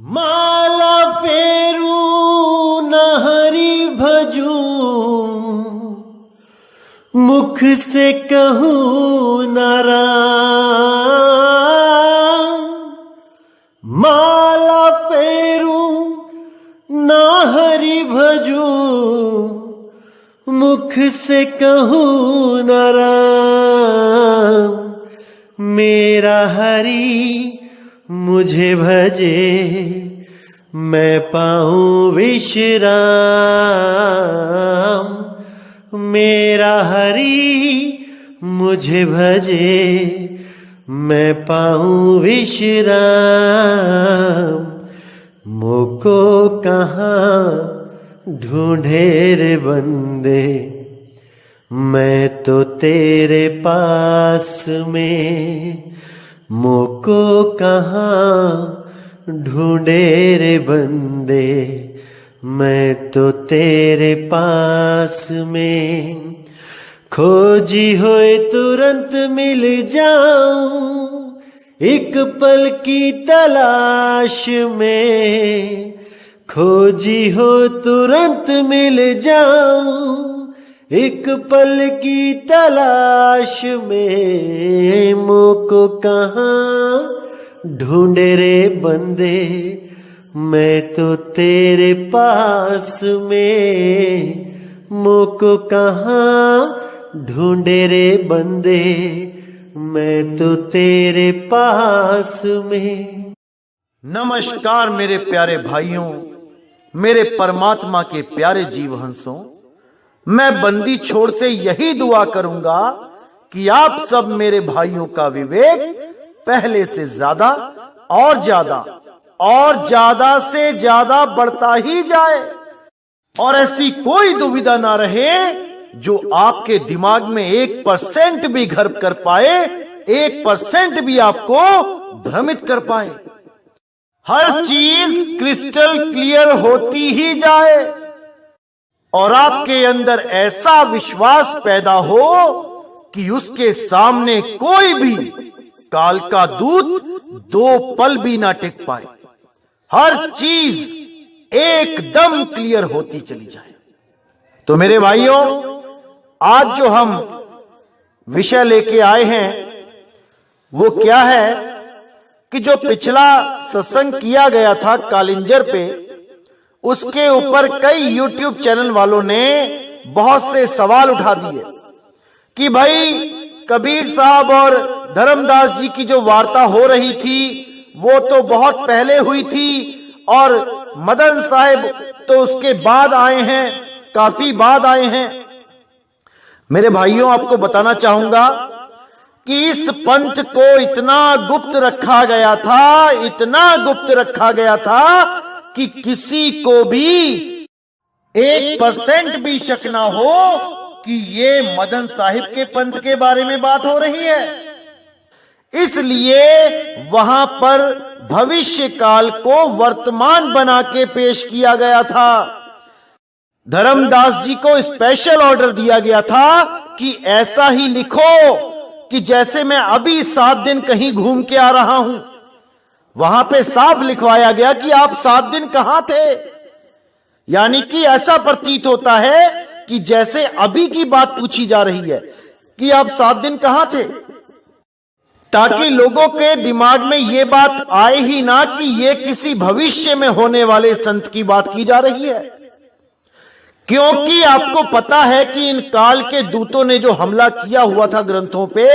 माला फेरू न हरि भजू, मुख से कहूँ न राम। माला फेरू न हरि भजू, मुख से कहूँ न राम। मेरा हरि मुझे भजे, मैं पाऊं विश्राम। मेरा हरि मुझे भजे, मैं पाऊं विश्राम। मोको कहाँ ढूंढे रे बंदे, मैं तो तेरे पास में। मोको कहाँ ढूंढे रे बंदे, मैं तो तेरे पास में। खोजी होए तुरंत मिल जाऊं, एक पल की तलाश में। खोजी हो तुरंत मिल जाऊं, एक पल की तलाश में। मोको कहाँ ढूंढे रे बंदे, मैं तो तेरे पास में। मोको कहाँ ढूंढे रे बंदे, मैं तो तेरे पास में। नमस्कार मेरे प्यारे भाइयों, मेरे परमात्मा के प्यारे जीव हंसों। मैं बंदी छोड़ से यही दुआ करूंगा कि आप सब मेरे भाइयों का विवेक पहले से ज्यादा और ज्यादा से ज्यादा बढ़ता ही जाए, और ऐसी कोई दुविधा ना रहे जो आपके दिमाग में 1% भी घर कर पाए, 1% भी आपको भ्रमित कर पाए। हर चीज क्रिस्टल क्लियर होती ही जाए और आपके अंदर ऐसा विश्वास पैदा हो कि उसके सामने कोई भी काल का दूत 2 पल भी ना टिक पाए। हर चीज एकदम क्लियर होती चली जाए। तो मेरे भाइयों, आज जो हम विषय लेके आए हैं वो क्या है कि जो पिछला सत्संग किया गया था कालिंजर पे, उसके ऊपर कई YouTube चैनल वालों ने बहुत से सवाल उठा दिए कि भाई कबीर साहब और धर्मदास जी की जो वार्ता हो रही थी वो तो बहुत पहले हुई थी, और मदन साहब तो उसके बाद आए हैं, काफी बाद आए हैं। मेरे भाइयों, आपको बताना चाहूंगा कि इस पंथ को इतना गुप्त रखा गया था, इतना गुप्त रखा गया था कि किसी को भी 1% भी शक ना हो कि ये मदन साहिब के पंथ के बारे में बात हो रही है। इसलिए वहां पर भविष्य काल को वर्तमान बना के पेश किया गया था। धर्मदास जी को स्पेशल ऑर्डर दिया गया था कि ऐसा ही लिखो कि जैसे मैं अभी 7 दिन कहीं घूम के आ रहा हूं। वहां पे साफ लिखवाया गया कि आप 7 दिन कहां थे, यानी कि ऐसा प्रतीत होता है कि जैसे अभी की बात पूछी जा रही है कि आप 7 दिन कहां थे, ताकि लोगों के दिमाग में यह बात आए ही ना कि यह किसी भविष्य में होने वाले संत की बात की जा रही है। क्योंकि आपको पता है कि इन काल के दूतों ने जो हमला किया हुआ था ग्रंथों पे,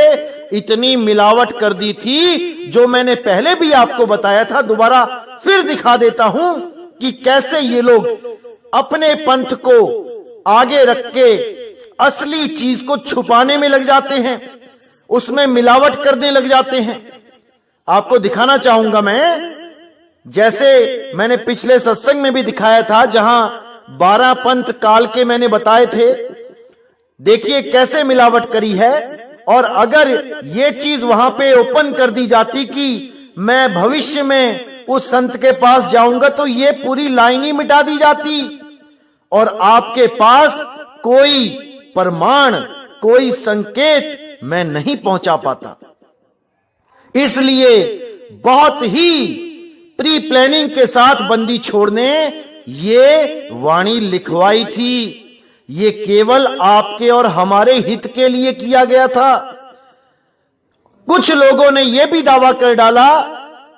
इतनी मिलावट कर दी थी, जो मैंने पहले भी आपको बताया था, दोबारा फिर दिखा देता हूं कि कैसे ये लोग अपने पंथ को आगे रख के असली चीज को छुपाने में लग जाते हैं, उसमें मिलावट करने लग जाते हैं। आपको दिखाना चाहूंगा मैं, जैसे मैंने पिछले सत्संग में भी दिखाया था, जहां 12 पंथ काल के मैंने बताए थे। देखिए कैसे मिलावट करी है। और अगर ये चीज वहां पे ओपन कर दी जाती कि मैं भविष्य में उस संत के पास जाऊंगा, तो ये पूरी लाइन ही मिटा दी जाती और आपके पास कोई प्रमाण, कोई संकेत मैं नहीं पहुंचा पाता। इसलिए बहुत ही प्री प्लानिंग के साथ बंदी छोड़ ने ये वाणी लिखवाई थी। ये केवल आपके और हमारे हित के लिए किया गया था। कुछ लोगों ने यह भी दावा कर डाला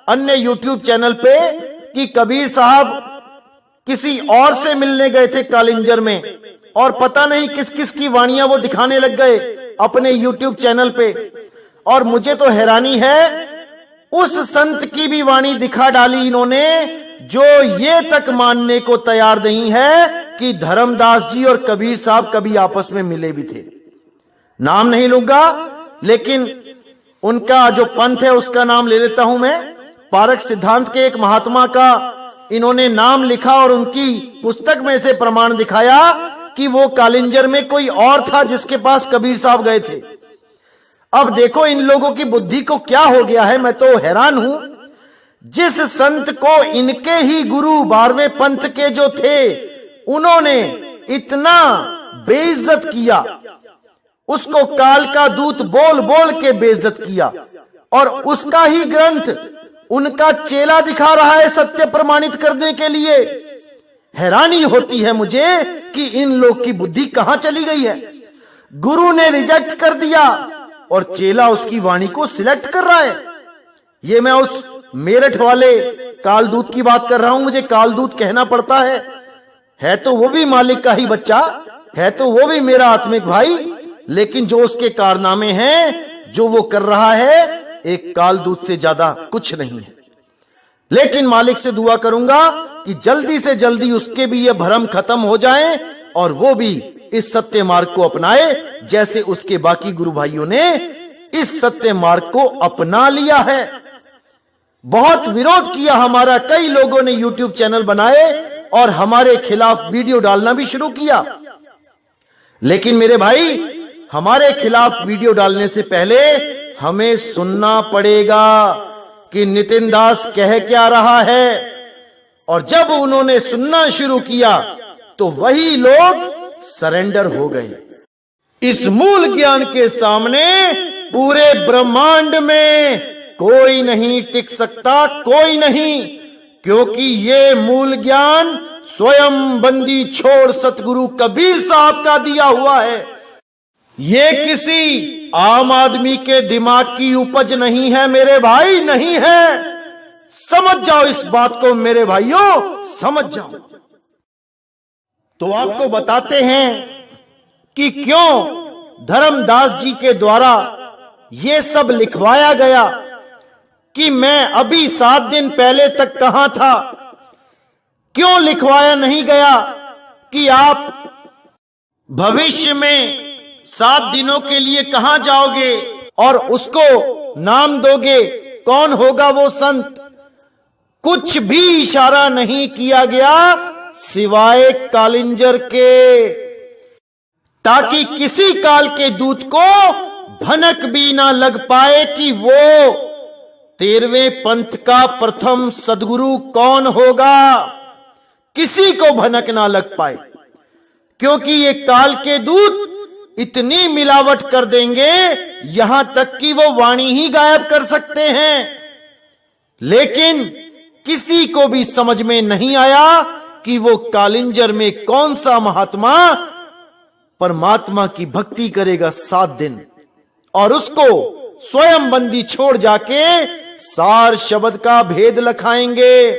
अन्य यूट्यूब चैनल पे कि कबीर साहब किसी और से मिलने गए थे कालिंजर में और पता नहीं किस किस की वाणियां वो दिखाने लग गए अपने यूट्यूब चैनल पे। और मुझे तो हैरानी है, उस संत की भी वाणी दिखा डाली इन्होंने जो ये तक मानने को तैयार नहीं है कि धर्मदास जी और कबीर साहब कभी आपस में मिले भी थे। नाम नहीं लूंगा, लेकिन उनका जो पंथ है उसका नाम ले लेता हूं मैं। पारक सिद्धांत के एक महात्मा का इन्होंने नाम लिखा और उनकी पुस्तक में से प्रमाण दिखाया कि वो कालिंजर में कोई और था जिसके पास कबीर साहब गए थे। अब देखो इन लोगों की बुद्धि को क्या हो गया है, मैं तो हैरान हूं। जिस संत को इनके ही गुरु 12वें पंथ के जो थे उन्होंने इतना बेइज्जत किया, उसको काल का दूत बोल बोल के बेइज्जत किया, और उसका ही ग्रंथ उनका चेला दिखा रहा है सत्य प्रमाणित करने के लिए। हैरानी होती है मुझे कि इन लोग की बुद्धि कहां चली गई है। गुरु ने रिजेक्ट कर दिया और चेला उसकी वाणी को सिलेक्ट कर रहा है। ये मैं उस मेरठ वाले कालदूत की बात कर रहा हूं। मुझे कालदूत कहना पड़ता है तो वो भी मालिक का ही बच्चा है, तो वो भी मेरा आत्मिक भाई, लेकिन जो उसके कारनामे हैं, जो वो कर रहा है, एक कालदूत से ज्यादा कुछ नहीं है। लेकिन मालिक से दुआ करूंगा कि जल्दी से जल्दी उसके भी ये भ्रम खत्म हो जाए और वो भी इस सत्य मार्ग को अपनाए जैसे उसके बाकी गुरु भाइयों ने इस सत्य मार्ग को अपना लिया है। बहुत विरोध किया हमारा, कई लोगों ने यूट्यूब चैनल बनाए और हमारे खिलाफ वीडियो डालना भी शुरू किया। लेकिन मेरे भाई, हमारे खिलाफ वीडियो डालने से पहले हमें सुनना पड़ेगा कि नितिन दास कह क्या रहा है। और जब उन्होंने सुनना शुरू किया तो वही लोग सरेंडर हो गए। इस मूल ज्ञान के सामने पूरे ब्रह्मांड में कोई नहीं टिक सकता, कोई नहीं, क्योंकि ये मूल ज्ञान स्वयं बंदी छोड़ सतगुरु कबीर साहब का दिया हुआ है। ये किसी आम आदमी के दिमाग की उपज नहीं है मेरे भाई, नहीं है। समझ जाओ इस बात को मेरे भाइयों, समझ जाओ। तो आपको बताते हैं कि क्यों धर्मदास जी के द्वारा ये सब लिखवाया गया कि मैं अभी 7 दिन पहले तक कहां था। क्यों लिखवाया नहीं गया कि आप भविष्य में 7 दिनों के लिए कहां जाओगे और उसको नाम दोगे, कौन होगा वो संत। कुछ भी इशारा नहीं किया गया सिवाय कालिंजर के, ताकि किसी काल के दूत को भनक भी ना लग पाए कि वो 13वें पंथ का प्रथम सदगुरु कौन होगा। किसी को भनक ना लग पाए, क्योंकि ये काल के दूत इतनी मिलावट कर देंगे यहां तक कि वो वाणी ही गायब कर सकते हैं। लेकिन किसी को भी समझ में नहीं आया कि वो कालिंजर में कौन सा महात्मा परमात्मा की भक्ति करेगा 7 दिन और उसको स्वयं बंदी छोड़ जाके सार शब्द का भेद लखाएंगे।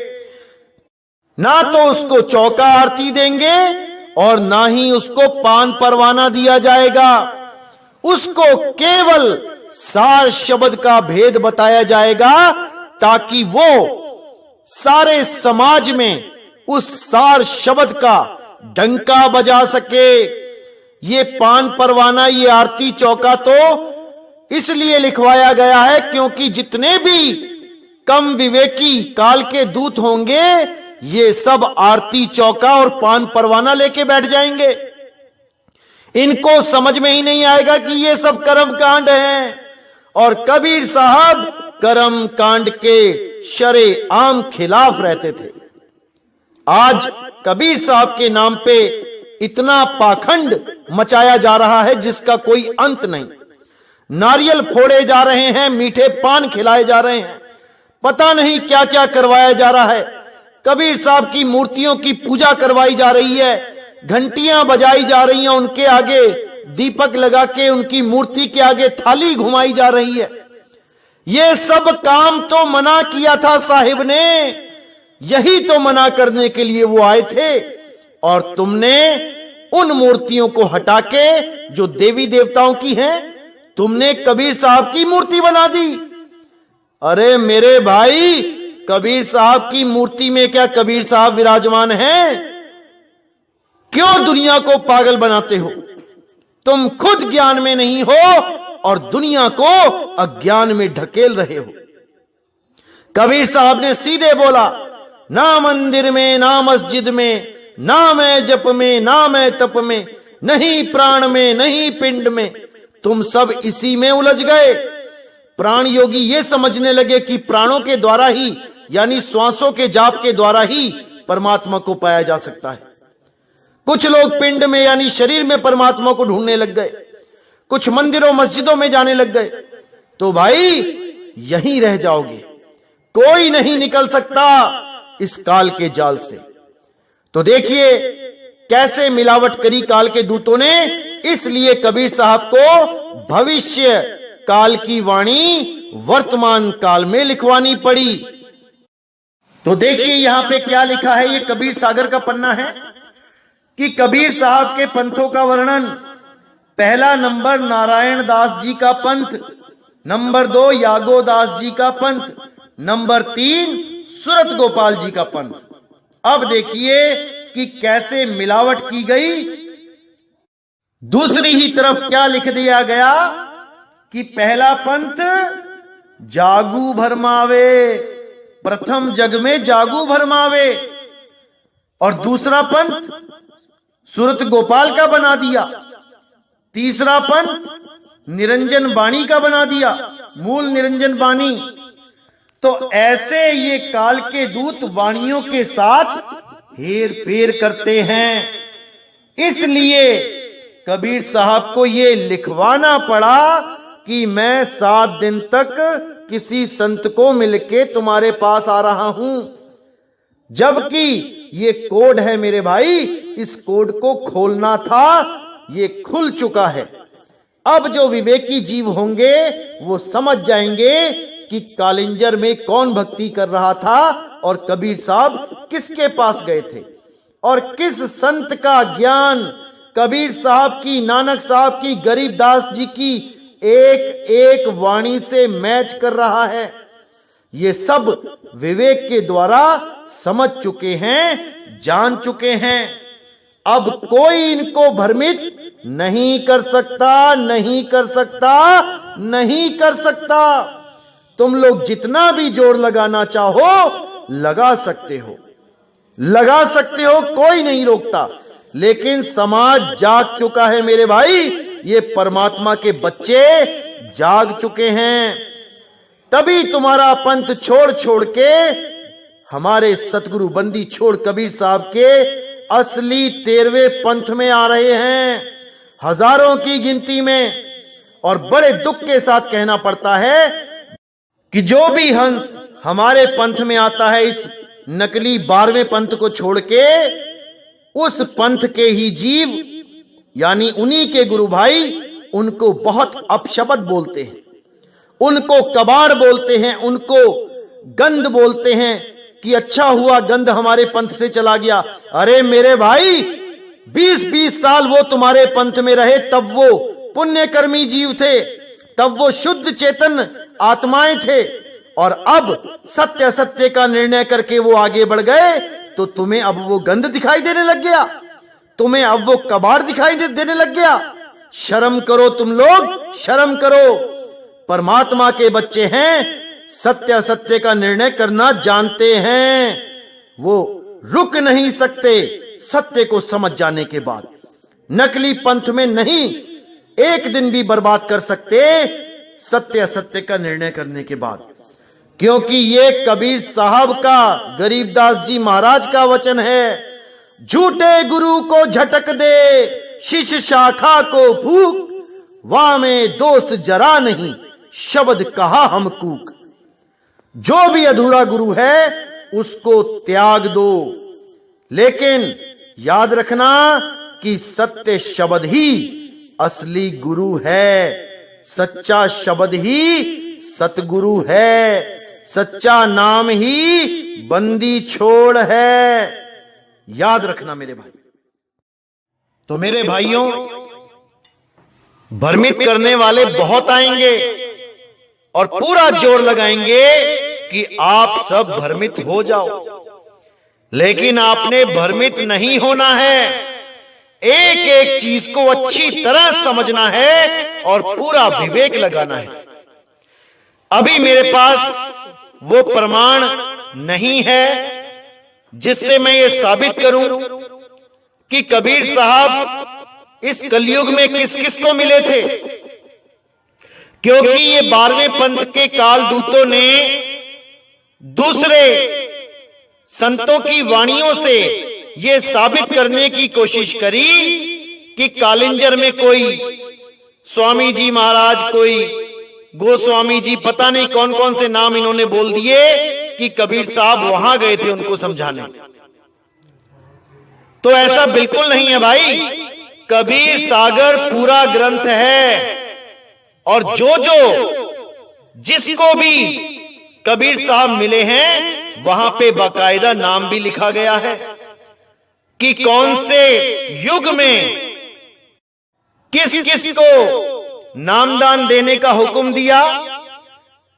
ना तो उसको चौका आरती देंगे और ना ही उसको पान परवाना दिया जाएगा। उसको केवल सार शब्द का भेद बताया जाएगा ताकि वो सारे समाज में उस सार शब्द का डंका बजा सके। ये पान परवाना, ये आरती चौका तो इसलिए लिखवाया गया है क्योंकि जितने भी कम विवेकी काल के दूत होंगे ये सब आरती चौका और पान परवाना लेके बैठ जाएंगे। इनको समझ में ही नहीं आएगा कि ये सब कर्म कांड हैं और कबीर साहब कर्म कांड के शरे आम खिलाफ रहते थे। आज कबीर साहब के नाम पे इतना पाखंड मचाया जा रहा है जिसका कोई अंत नहीं। नारियल फोड़े जा रहे हैं, मीठे पान खिलाए जा रहे हैं, पता नहीं क्या क्या करवाया जा रहा है। कबीर साहब की मूर्तियों की पूजा करवाई जा रही है, घंटियां बजाई जा रही हैं, उनके आगे दीपक लगा के उनकी मूर्ति के आगे थाली घुमाई जा रही है। ये सब काम तो मना किया था साहिब ने, यही तो मना करने के लिए वो आए थे, और तुमने उन मूर्तियों को हटा के जो देवी देवताओं की हैं, तुमने कबीर साहब की मूर्ति बना दी। अरे मेरे भाई, कबीर साहब की मूर्ति में क्या कबीर साहब विराजमान हैं? क्यों दुनिया को पागल बनाते हो? तुम खुद ज्ञान में नहीं हो और दुनिया को अज्ञान में ढकेल रहे हो। कबीर साहब ने सीधे बोला, ना मंदिर में, ना मस्जिद में, ना मैं जप में, ना मैं तप में, नहीं प्राण में, नहीं पिंड में, तुम सब इसी में उलझ गए। प्राण योगी ये समझने लगे कि प्राणों के द्वारा ही, यानी श्वासों के जाप के द्वारा ही परमात्मा को पाया जा सकता है। कुछ लोग पिंड में यानी शरीर में परमात्मा को ढूंढने लग गए, कुछ मंदिरों मस्जिदों में जाने लग गए। तो भाई यहीं रह जाओगे, कोई नहीं निकल सकता इस काल के जाल से। तो देखिए कैसे मिलावट करी काल के दूतों ने, इसलिए कबीर साहब को भविष्य काल की वाणी वर्तमान काल में लिखवानी पड़ी। तो देखिए यहां पे क्या लिखा है, ये कबीर सागर का पन्ना है कि कबीर साहब के पंथों का वर्णन। पहला नंबर नारायण दास जी का पंथ, नंबर 2 यागो दास जी का पंथ, नंबर 3 सूरत गोपाल जी का पंथ। अब देखिए कि कैसे मिलावट की गई। दूसरी ही तरफ क्या लिख दिया गया कि पहला पंथ जागू भरमावे, प्रथम जग में जागू भरमावे, और दूसरा पंथ सूरत गोपाल का बना दिया, तीसरा पंथ निरंजन बाणी का बना दिया, मूल निरंजन बाणी। तो ऐसे ये काल के दूत वाणियों के साथ हेर फेर करते हैं, इसलिए कबीर साहब को ये लिखवाना पड़ा कि मैं 7 दिन तक किसी संत को मिलके तुम्हारे पास आ रहा हूं, जबकि ये कोड है मेरे भाई, इस कोड को खोलना था, ये खुल चुका है। अब जो विवेकी जीव होंगे वो समझ जाएंगे कि कालिंजर में कौन भक्ति कर रहा था और कबीर साहब किसके पास गए थे और किस संत का ज्ञान कबीर साहब की, नानक साहब की, गरीबदास जी की एक एक वाणी से मैच कर रहा है। ये सब विवेक के द्वारा समझ चुके हैं, जान चुके हैं। अब कोई इनको भ्रमित नहीं कर सकता, नहीं कर सकता, नहीं कर सकता। तुम लोग जितना भी जोर लगाना चाहो लगा सकते हो, लगा सकते हो, कोई नहीं रोकता। लेकिन समाज जाग चुका है मेरे भाई, ये परमात्मा के बच्चे जाग चुके हैं। तभी तुम्हारा पंथ छोड़ छोड़ के हमारे सतगुरु बंदी छोड़ कबीर साहब के असली 13वें पंथ में आ रहे हैं, हजारों की गिनती में। और बड़े दुख के साथ कहना पड़ता है कि जो भी हंस हमारे पंथ में आता है, इस नकली 12वें पंथ को छोड़ के, उस पंथ के ही जीव यानी उन्हीं के गुरु भाई उनको बहुत अपशब्द बोलते हैं, उनको कबाड़ बोलते हैं, उनको गंध बोलते हैं कि अच्छा हुआ गंध हमारे पंथ से चला गया। अरे मेरे भाई 20-20 साल वो तुम्हारे पंथ में रहे, तब वो पुण्यकर्मी जीव थे, तब वो शुद्ध चेतन आत्माएं थे, और अब सत्य सत्य का निर्णय करके वो आगे बढ़ गए, तो तुम्हें अब वो गंध दिखाई देने लग गया, तुम्हें अब वो कबाड़ दिखाई देने लग गया। शर्म करो तुम लोग, शर्म करो। परमात्मा के बच्चे हैं, सत्य सत्य का निर्णय करना जानते हैं, वो रुक नहीं सकते सत्य को समझ जाने के बाद। नकली पंथ में नहीं एक दिन भी बर्बाद कर सकते सत्य सत्य का निर्णय करने के बाद, क्योंकि ये कबीर साहब का, गरीबदास जी महाराज का वचन है, झूठे गुरु को झटक दे, शिश शाखा को फूक, वाह में दोस्त जरा नहीं, शब्द कहा हम कूक। जो भी अधूरा गुरु है उसको त्याग दो, लेकिन याद रखना कि सत्य शब्द ही असली गुरु है, सच्चा शब्द ही सतगुरु है, सच्चा नाम ही बंदी छोड़ है। याद रखना मेरे भाई। तो मेरे भाइयों, भ्रमित करने वाले बहुत आएंगे और पूरा जोर लगाएंगे कि आप सब भ्रमित हो जाओ, लेकिन आपने भ्रमित नहीं होना है। एक एक चीज को अच्छी तरह समझना है और पूरा विवेक लगाना है। अभी मेरे पास वो प्रमाण नहीं है जिससे मैं ये साबित करूं कि कबीर साहब इस कलयुग में किस किस को मिले थे, क्योंकि ये 12वें पंथ के कालदूतों ने दूसरे संतों की वाणियों से ये साबित करने की कोशिश करी कि कालिंजर में कोई स्वामी जी महाराज, कोई गोस्वामी जी, पता नहीं कौन कौन से नाम इन्होंने बोल दिए कि कबीर साहब वहां गए थे उनको समझाने। तो ऐसा बिल्कुल नहीं है भाई। कबीर सागर पूरा ग्रंथ है और जो जिसको भी कबीर साहब मिले हैं वहां पे बाकायदा नाम भी लिखा गया है कि कौन से युग में किस किस को नामदान देने का हुक्म दिया,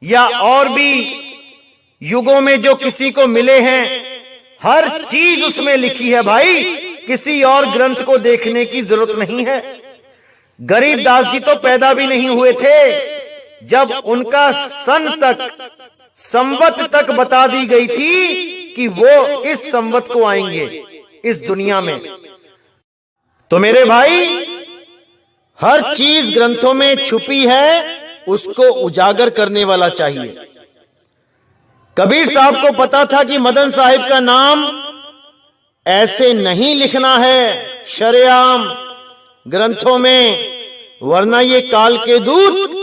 या और भी युगों में जो किसी को मिले हैं, हर चीज उसमें लिखी है भाई। किसी और ग्रंथ को देखने की जरूरत नहीं है। गरीबदास जी तो पैदा भी नहीं हुए थे जब उनका सन तक, संवत तक बता दी गई थी कि वो इस संवत को आएंगे इस दुनिया में। तो मेरे भाई, हर चीज ग्रंथों में छुपी है, उसको उजागर करने वाला चाहिए। कबीर साहब को पता था कि मदन साहिब का नाम ऐसे नहीं लिखना है शरेआम ग्रंथों में, वरना ये काल के दूत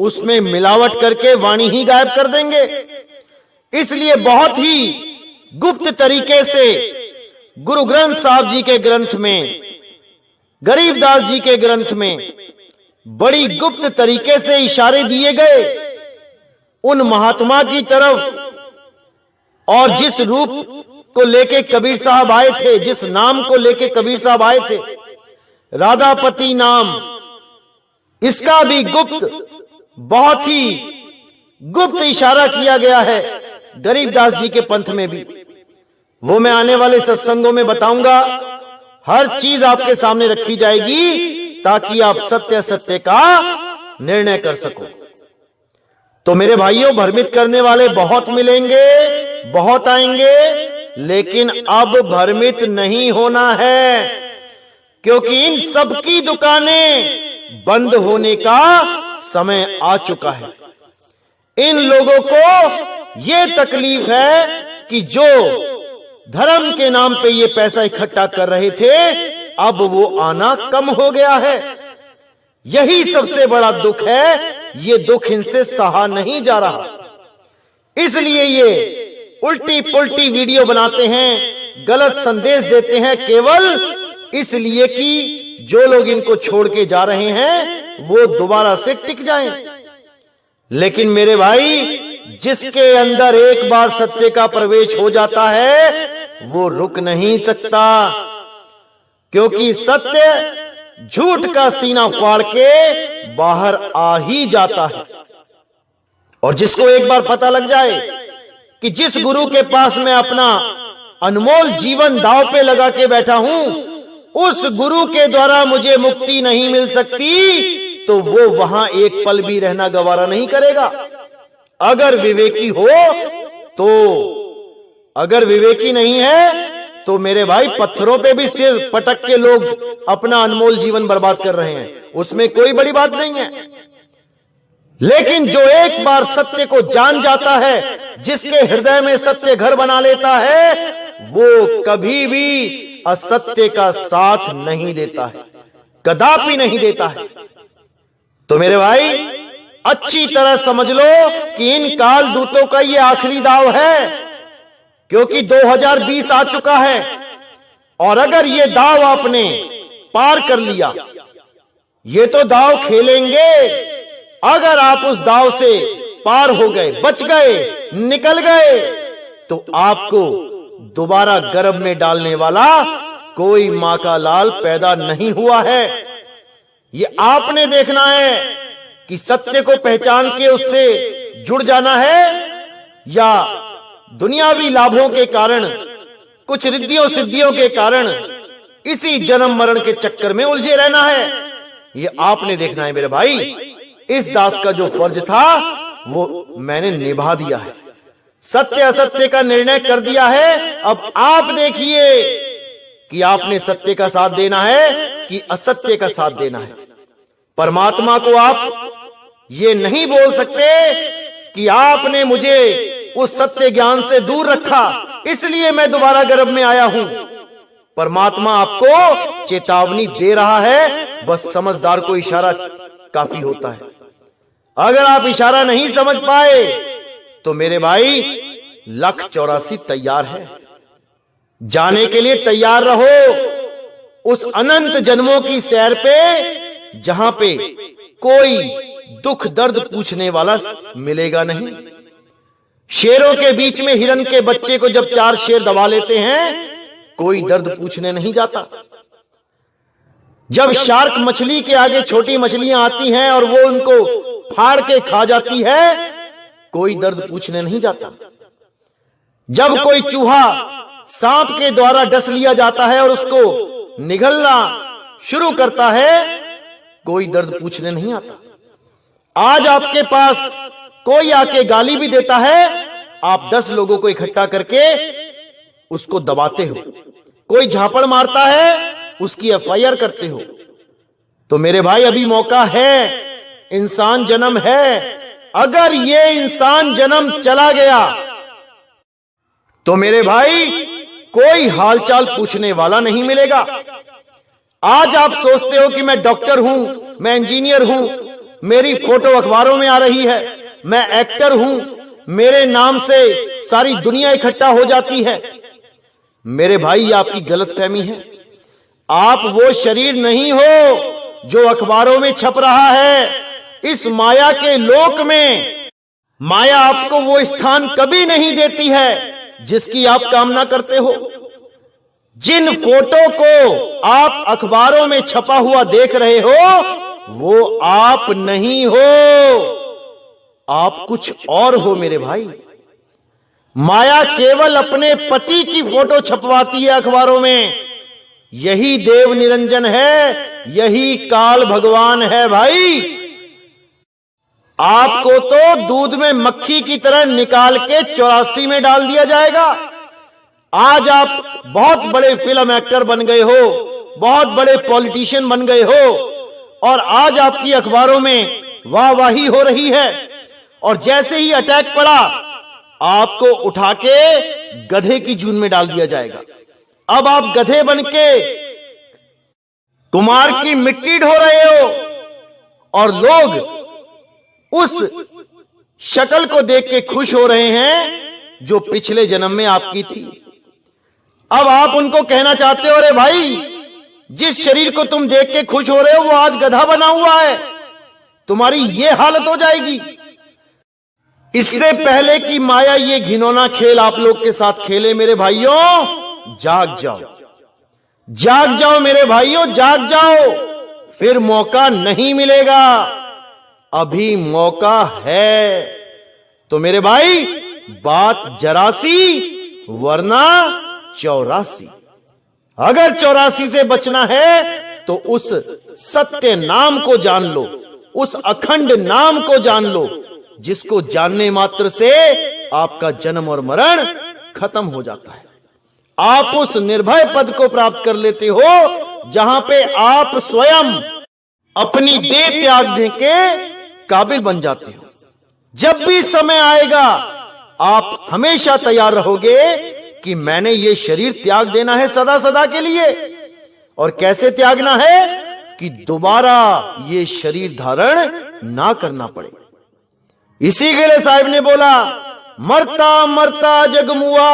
उसमें मिलावट करके वाणी ही गायब कर देंगे। इसलिए बहुत ही गुप्त तरीके से गुरु ग्रंथ साहब जी के ग्रंथ में, गरीबदास जी के ग्रंथ में बड़ी गुप्त तरीके से इशारे दिए गए उन महात्मा की तरफ। और जिस रूप को लेके कबीर साहब आए थे, जिस नाम को लेके कबीर साहब आए थे, राधापति नाम, इसका भी गुप्त, बहुत ही गुप्त इशारा किया गया है गरीबदास जी के पंथ में भी। वो मैं आने वाले सत्संगों में बताऊंगा। हर चीज आपके सामने रखी जाएगी ताकि आप सत्य सत्य का निर्णय कर सको। तो मेरे भाइयों, भ्रमित करने वाले बहुत मिलेंगे, बहुत आएंगे, लेकिन अब भ्रमित नहीं होना है, क्योंकि इन सब की दुकानें बंद होने का समय आ चुका है। इन लोगों को ये तकलीफ है कि जो धर्म के नाम पे ये पैसा इकट्ठा कर रहे थे, अब वो आना कम हो गया है। यही सबसे बड़ा दुख है। ये दुख इनसे सहा नहीं जा रहा, इसलिए ये उल्टी पुल्टी वीडियो बनाते हैं, गलत संदेश देते हैं, केवल इसलिए कि जो लोग इनको छोड़ के जा रहे हैं वो दोबारा से टिक जाएं। लेकिन मेरे भाई, जिसके अंदर एक बार सत्य का प्रवेश हो जाता है वो रुक नहीं सकता, क्योंकि सत्य झूठ का सीना फाड़ के बाहर आ ही जाता है। और जिसको एक बार पता लग जाए कि जिस गुरु के पास मैं अपना अनमोल जीवन दांव पे लगा के बैठा हूं, उस गुरु के द्वारा मुझे मुक्ति नहीं मिल सकती, तो वो वहां एक पल भी रहना गवारा नहीं करेगा। अगर विवेकी हो तो, अगर विवेकी नहीं है तो मेरे भाई, पत्थरों पे भी सिर पटक के लोग अपना अनमोल जीवन बर्बाद कर रहे हैं, उसमें कोई बड़ी बात नहीं है। लेकिन जो एक बार सत्य को जान जाता है, जिसके हृदय में सत्य घर बना लेता है, वो कभी भी असत्य का साथ नहीं देता है, कदापि नहीं देता है। तो मेरे भाई, अच्छी तरह समझ लो कि इन काल दूतों का ये आखिरी दाव है, क्योंकि 2020 आ चुका है। और अगर ये दाव आपने पार कर लिया, ये तो दाव खेलेंगे, अगर आप उस दाव से पार हो गए, बच गए, निकल गए, तो आपको दोबारा गर्भ में डालने वाला कोई मां का लाल पैदा नहीं हुआ है। ये आपने देखना है कि सत्य को पहचान के उससे जुड़ जाना है, या दुनियावी लाभों के कारण, कुछ रिद्धियों सिद्धियों के कारण इसी जन्म मरण के चक्कर में उलझे रहना है। ये आपने देखना है मेरे भाई। इस दास का जो फर्ज था वो मैंने निभा दिया है, सत्य असत्य का निर्णय कर दिया है। अब आप देखिए कि आपने सत्य का साथ देना है कि असत्य का साथ देना है। परमात्मा को आप ये नहीं बोल सकते कि आपने मुझे उस सत्य ज्ञान से दूर रखा, इसलिए मैं दोबारा गर्भ में आया हूं। परमात्मा आपको चेतावनी दे रहा है, बस समझदार को इशारा काफी होता है। अगर आप इशारा नहीं समझ पाए तो मेरे भाई 184 तैयार है, जाने के लिए तैयार रहो उस अनंत जन्मों की सैर पे, जहां पे कोई दुख दर्द पूछने वाला मिलेगा नहीं। शेरों के बीच में हिरन के बच्चे को जब 4 शेर दबा लेते हैं, कोई दर्द पूछने नहीं जाता। जब शार्क मछली के आगे छोटी मछलियां आती हैं और वो उनको फाड़ के खा जाती है, कोई दर्द पूछने नहीं जाता। जब कोई चूहा सांप के द्वारा डस लिया जाता है और उसको निगलना शुरू करता है, कोई दर्द पूछने नहीं आता। आज आपके पास कोई आके गाली भी देता है, आप 10 लोगों को इकट्ठा करके उसको दबाते हो। कोई झापड़ मारता है, उसकी FIR करते हो। तो मेरे भाई अभी मौका है, इंसान जन्म है। अगर ये इंसान जन्म चला गया तो मेरे भाई कोई हालचाल पूछने वाला नहीं मिलेगा। आज आप सोचते हो कि मैं डॉक्टर हूं, मैं इंजीनियर हूं, मेरी फोटो अखबारों में आ रही है, मैं एक्टर हूं, मेरे नाम से सारी दुनिया इकट्ठा हो जाती है। मेरे भाई ये आपकी गलतफहमी है। आप वो शरीर नहीं हो जो अखबारों में छप रहा है। इस माया के लोक में माया आपको वो स्थान कभी नहीं देती है जिसकी आप कामना करते हो। जिन फोटो को आप अखबारों में छपा हुआ देख रहे हो, वो आप नहीं हो, आप कुछ और हो मेरे भाई। माया केवल अपने पति की फोटो छपवाती है अखबारों में। यही देव निरंजन है, यही काल भगवान है भाई। आपको तो दूध में मक्खी की तरह निकाल के 84 में डाल दिया जाएगा। आज आप बहुत बड़े फिल्म एक्टर बन गए हो, बहुत बड़े पॉलिटिशियन बन गए हो, और आज आपकी अखबारों में वाहवाही हो रही है। और जैसे ही अटैक पड़ा, आपको उठा के गधे की जून में डाल दिया जाएगा। अब आप गधे बन के कुमार की मिट्टी ढो रहे हो, और लोग उस शक्ल को देख के खुश हो रहे हैं जो पिछले जन्म में आपकी थी। अब आप उनको कहना चाहते हो, अरे भाई, जिस शरीर को तुम देख के खुश हो रहे हो वो आज गधा बना हुआ है, तुम्हारी ये हालत हो जाएगी। इससे पहले कि माया ये घिनौना खेल आप लोग के साथ खेले, मेरे भाइयों जाग जाओ, जाग जाओ मेरे भाइयों, जाग जाओ। फिर मौका नहीं मिलेगा, अभी मौका है। तो मेरे भाई बात जरा सी वरना 84। अगर 84 से बचना है तो उस सत्य नाम को जान लो, उस अखंड नाम को जान लो, जिसको जानने मात्र से आपका जन्म और मरण खत्म हो जाता है। आप उस निर्भय पद को प्राप्त कर लेते हो जहां पे आप स्वयं अपनी देह त्याग दे के काबिल बन जाते हो। जब भी समय आएगा आप हमेशा तैयार रहोगे कि मैंने ये शरीर त्याग देना है सदा सदा के लिए। और कैसे त्यागना है कि दोबारा ये शरीर धारण ना करना पड़े। इसी के लिए साहिब ने बोला, मरता मरता जगमुआ,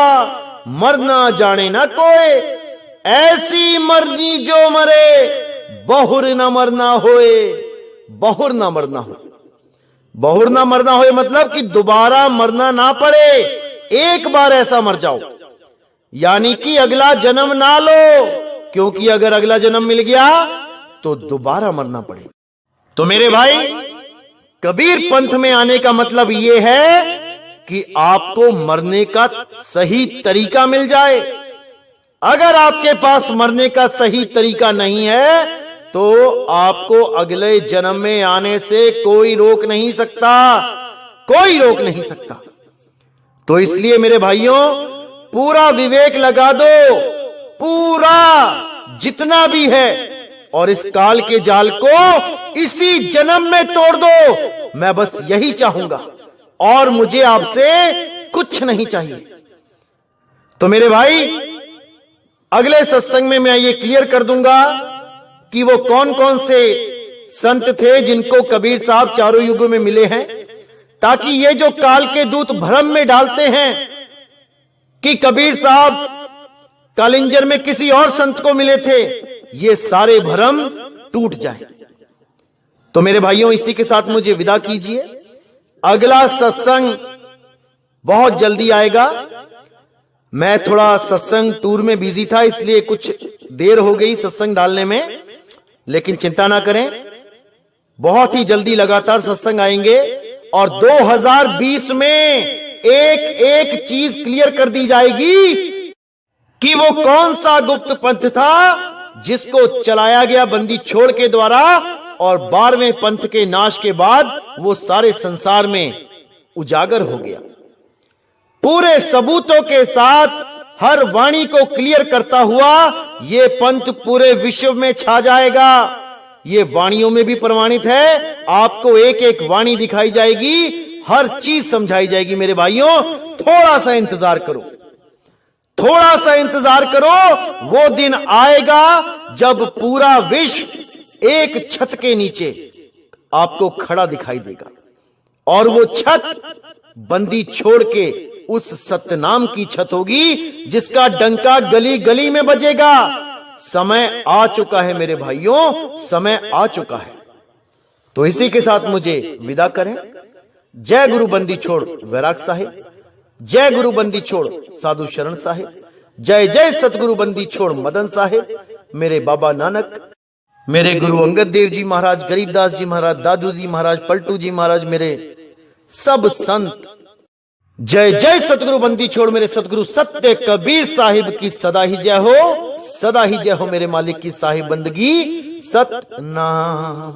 मरना जाने ना कोई, ऐसी मर्जी जो मरे, बहुर न मरना होए, बहुर न मरना हो। बहुर ना मरना होए मतलब कि दोबारा मरना ना पड़े, एक बार ऐसा मर जाओ, यानी कि अगला जन्म ना लो, क्योंकि अगर अगला जन्म मिल गया तो दोबारा मरना पड़े। तो मेरे भाई, कबीर पंथ में आने का मतलब यह है कि आपको मरने का सही तरीका मिल जाए। अगर आपके पास मरने का सही तरीका नहीं है तो आपको अगले जन्म में आने से कोई रोक नहीं सकता, कोई रोक नहीं सकता। तो इसलिए मेरे भाइयों, पूरा विवेक लगा दो, पूरा जितना भी है, और इस काल के जाल को इसी जन्म में तोड़ दो। मैं बस यही चाहूंगा, और मुझे आपसे कुछ नहीं चाहिए। तो मेरे भाई, अगले सत्संग में मैं ये क्लियर कर दूंगा कि वो कौन कौन से संत थे जिनको कबीर साहब चारों युगों में मिले हैं, ताकि ये जो काल के दूत भ्रम में डालते हैं कि कबीर साहब कालिंजर में किसी और संत को मिले थे, ये सारे भ्रम टूट जाए। तो मेरे भाइयों, इसी के साथ मुझे विदा कीजिए। अगला सत्संग बहुत जल्दी आएगा। मैं थोड़ा सत्संग टूर में बिजी था, इसलिए कुछ देर हो गई सत्संग डालने में, लेकिन चिंता ना करें, बहुत ही जल्दी लगातार सत्संग आएंगे। और 2020 में एक एक चीज क्लियर कर दी जाएगी कि वो कौन सा गुप्त पंथ था जिसको चलाया गया बंदी छोड़ के द्वारा, और 12वें पंथ के नाश के बाद वो सारे संसार में उजागर हो गया। पूरे सबूतों के साथ हर वाणी को क्लियर करता हुआ ये पंथ पूरे विश्व में छा जाएगा। ये वाणियों में भी प्रमाणित है, आपको एक एक वाणी दिखाई जाएगी, हर चीज समझाई जाएगी। मेरे भाइयों, थोड़ा सा इंतजार करो, थोड़ा सा इंतजार करो। वो दिन आएगा जब पूरा विश्व एक छत के नीचे आपको खड़ा दिखाई देगा, और वो छत बंदी छोड़ के उस सत्यनाम की छत होगी जिसका डंका गली गली में बजेगा। समय आ चुका है मेरे भाइयों, समय आ चुका है। तो इसी के साथ मुझे विदा करें। जय गुरु बंदी छोड़ वैराग साहिब, जय गुरु बंदी छोड़ साधु शरण साहिब, जय जय सतगुरु बंदी छोड़ मदन साहिब, मेरे बाबा नानक, मेरे गुरु अंगद देव जी महाराज, गरीबदास जी महाराज, दादू जी महाराज, पलटू जी महाराज, मेरे सब संत। जय जय सतगुरु बंदी छोड़ मेरे सतगुरु सत्य कबीर साहिब की सदा ही जय हो, सदा ही जय हो। मेरे मालिक की साहिब बंदगी सतनाम।